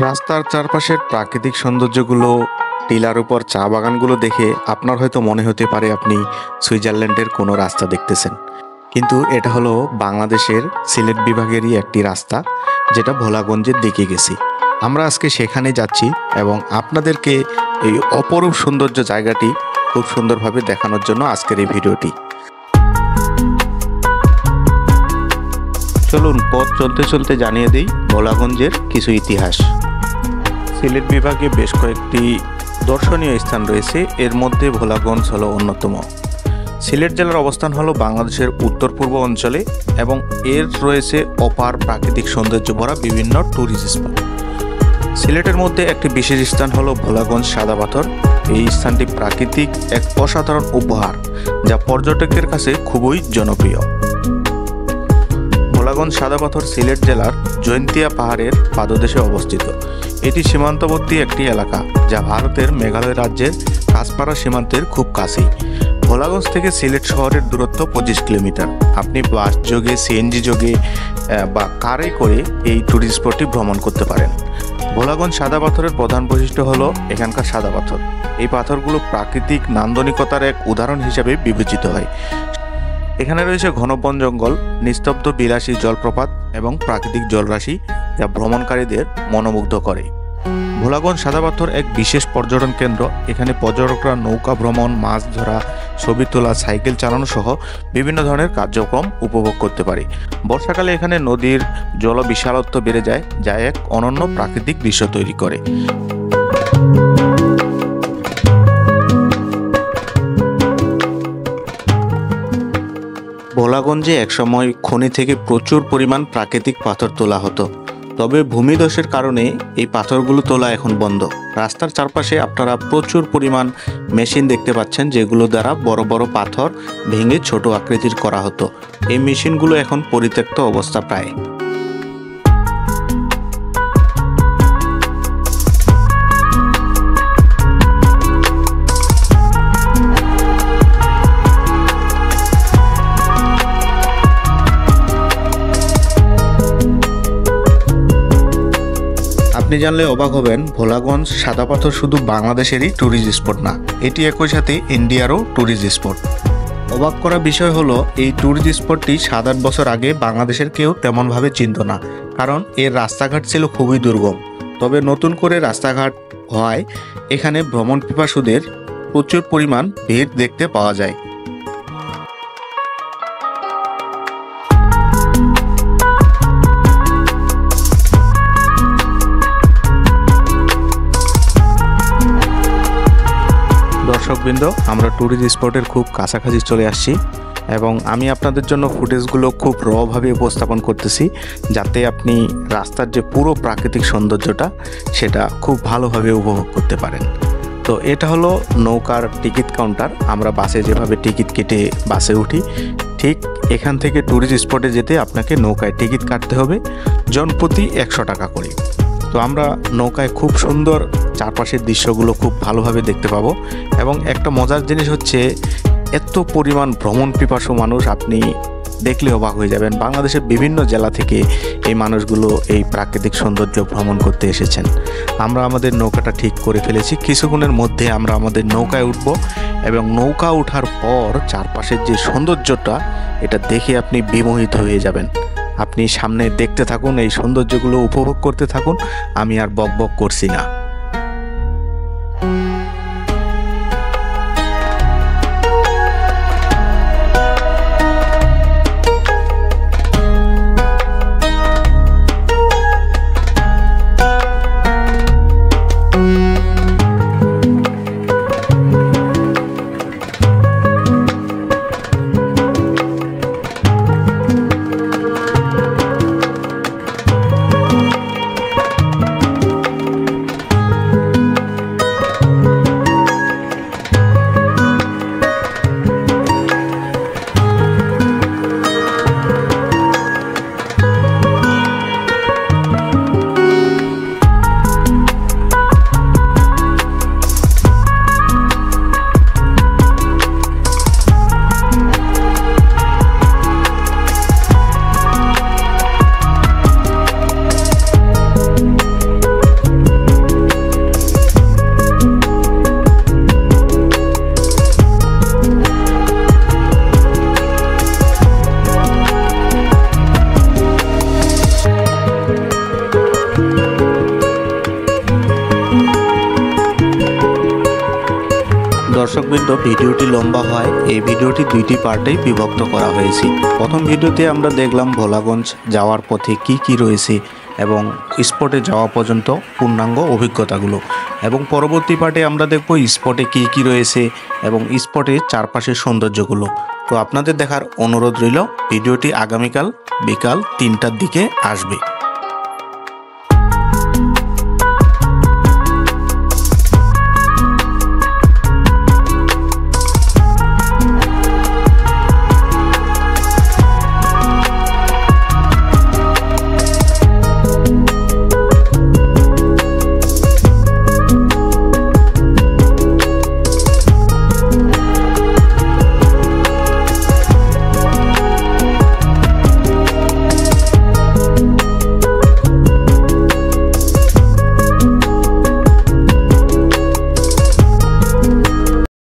রাস্তার চারপাশের প্রাকৃতিক সৌন্দর্যগুলো, টিলার উপর চা বাগানগুলো দেখে আপনার হয়তো মনে হতে পারে আপনি সুইজারল্যান্ডের কোনো রাস্তা দেখতেছেন। কিন্তু এটা হলো বাংলাদেশের সিলেট বিভাগেরই একটি রাস্তা, যেটা ভোলাগঞ্জের দিকে গেছি। আমরা আজকে সেখানে যাচ্ছি এবং আপনাদেরকে এই অপরূপ সৌন্দর্য জায়গাটি খুব সুন্দরভাবে দেখানোর জন্য আজকের এই ভিডিওটি। চলুন পথ চলতে চলতে জানিয়ে দিই ভোলাগঞ্জের কিছু ইতিহাস। সিলেট বিভাগে বেশ কয়েকটি দর্শনীয় স্থান রয়েছে, এর মধ্যে ভোলাগঞ্জ হলো অন্যতম। সিলেট জেলার অবস্থান হলো বাংলাদেশের উত্তর পূর্ব অঞ্চলে এবং এর রয়েছে অপার প্রাকৃতিক সৌন্দর্য ভরা বিভিন্ন ট্যুরিস্ট স্পট। সিলেটের মধ্যে একটি বিশেষ স্থান হলো ভোলাগঞ্জ সাদা পাথর। এই স্থানটি প্রাকৃতিক এক অসাধারণ উপহার, যা পর্যটকের কাছে খুবই জনপ্রিয়। ভোলাগঞ্জ সাদা পাথর সিলেট জেলার জৈন্তিয়া পাহাড়ের পাদদেশে অবস্থিত। এটি সীমান্তবর্তী একটি এলাকা, যা ভারতের মেঘালয় রাজ্যের কাছপাড়া সীমান্তের খুব কাছেই। ভোলাগঞ্জ থেকে সিলেট শহরের দূরত্ব 25 কিলোমিটার। আপনি বাস যোগে, সিএনজি যোগে বা কারে করে এই ট্যুরিস্ট স্পটটি ভ্রমণ করতে পারেন। ভোলাগঞ্জ সাদা পাথরের প্রধান বৈশিষ্ট্য হলো এখানকার সাদা পাথর। এই পাথরগুলো প্রাকৃতিক নান্দনিকতার এক উদাহরণ হিসেবে বিবেচিত হয়। এখানে রয়েছে ঘন বন জঙ্গল, নিস্তব্ধ বিলাসী জলপ্রপাত এবং প্রাকৃতিক জলরাশি, যা ভ্রমণকারীদের মনোমুগ্ধ করে। ভোলাগঞ্জ সাদা পাথর এক বিশেষ পর্যটন কেন্দ্র। এখানে পর্যটকরা নৌকা ভ্রমণ, মাছ ধরা, ছবি তোলা, সাইকেল চালানো সহ বিভিন্ন ধরনের কার্যক্রম উপভোগ করতে পারে। বর্ষাকালে এখানে নদীর জল বিশালত্ব বেড়ে যায়, যা এক অনন্য প্রাকৃতিক দৃশ্য তৈরি করে। ভোলাগঞ্জে একসময় খনি থেকে প্রচুর পরিমাণ প্রাকৃতিক পাথর তোলা হতো, তবে ভূমিধসের কারণে এই পাথরগুলো তোলা এখন বন্ধ। রাস্তার চারপাশে আপনারা প্রচুর পরিমাণ মেশিন দেখতে পাচ্ছেন, যেগুলো দ্বারা বড় বড় পাথর ভেঙে ছোট আকৃতির করা হতো। এই মেশিনগুলো এখন পরিত্যক্ত অবস্থা প্রায়। আপনি জানলে অবাক হবেন, ভোলাগঞ্জ সাদা পাথর শুধু বাংলাদেশেরই ট্যুরিস্ট স্পট না, এটি একই সাথে ইন্ডিয়ারও ট্যুরিস্ট স্পট। অবাক করা বিষয় হলো, এই ট্যুরিস্ট স্পটটি 7-8 বছর আগে বাংলাদেশের কেউ তেমনভাবে চিনত না, কারণ এর রাস্তাঘাট ছিল খুবই দুর্গম। তবে নতুন করে রাস্তাঘাট হওয়ায় এখানে ভ্রমণ পিপাসুদের প্রচুর পরিমাণ ভিড় দেখতে পাওয়া যায়। দর্শকবৃন্দ, আমরা ট্যুরিস্ট স্পটের খুব কাছাকাছি চলে আসছি এবং আমি আপনাদের জন্য ফুটেজগুলো খুব রভাবে উপস্থাপন করতেছি, যাতে আপনি রাস্তার যে পুরো প্রাকৃতিক সৌন্দর্যটা সেটা খুব ভালোভাবে উপভোগ করতে পারেন। তো এটা হলো নৌকার টিকিট কাউন্টার। আমরা বাসে যেভাবে টিকিট কেটে বাসে উঠি, ঠিক এখান থেকে ট্যুরিস্ট স্পটে যেতে আপনাকে নৌকায় টিকিট কাটতে হবে, জনপ্রতি 100 টাকা করে। তো আমরা নৌকায় খুব সুন্দর চারপাশের দৃশ্যগুলো খুব ভালোভাবে দেখতে পাবো। এবং একটা মজার জিনিস হচ্ছে, এত পরিমাণ ভ্রমণ পিপাসু মানুষ আপনি দেখলে অবাক হয়ে যাবেন। বাংলাদেশের বিভিন্ন জেলা থেকে এই মানুষগুলো এই প্রাকৃতিক সৌন্দর্য ভ্রমণ করতে এসেছেন। আমরা আমাদের নৌকাটা ঠিক করে ফেলেছি, কিছুক্ষণের মধ্যে আমরা আমাদের নৌকায় উঠব এবং নৌকা ওঠার পর চারপাশের যে সৌন্দর্যটা, এটা দেখে আপনি বিমোহিত হয়ে যাবেন। আপনি সামনে দেখতে থাকুন, এই সৌন্দর্যগুলো উপভোগ করতে থাকুন। আমি আর বক বক করছি না। দর্শকবৃন্দ, ভিডিওটি লম্বা হয় এই ভিডিওটি দুইটি পার্টেই বিভক্ত করা হয়েছে। প্রথম ভিডিওতে আমরা দেখলাম ভোলাগঞ্জ যাওয়ার পথে কি কি রয়েছে এবং স্পটে যাওয়া পর্যন্ত পূর্ণাঙ্গ অভিজ্ঞতাগুলো, এবং পরবর্তী পার্টে আমরা দেখব স্পটে কি কি রয়েছে এবং স্পটের চারপাশের সৌন্দর্যগুলো। তো আপনাদের দেখার অনুরোধ রইল। ভিডিওটি আগামীকাল বিকাল 3টার দিকে আসবে।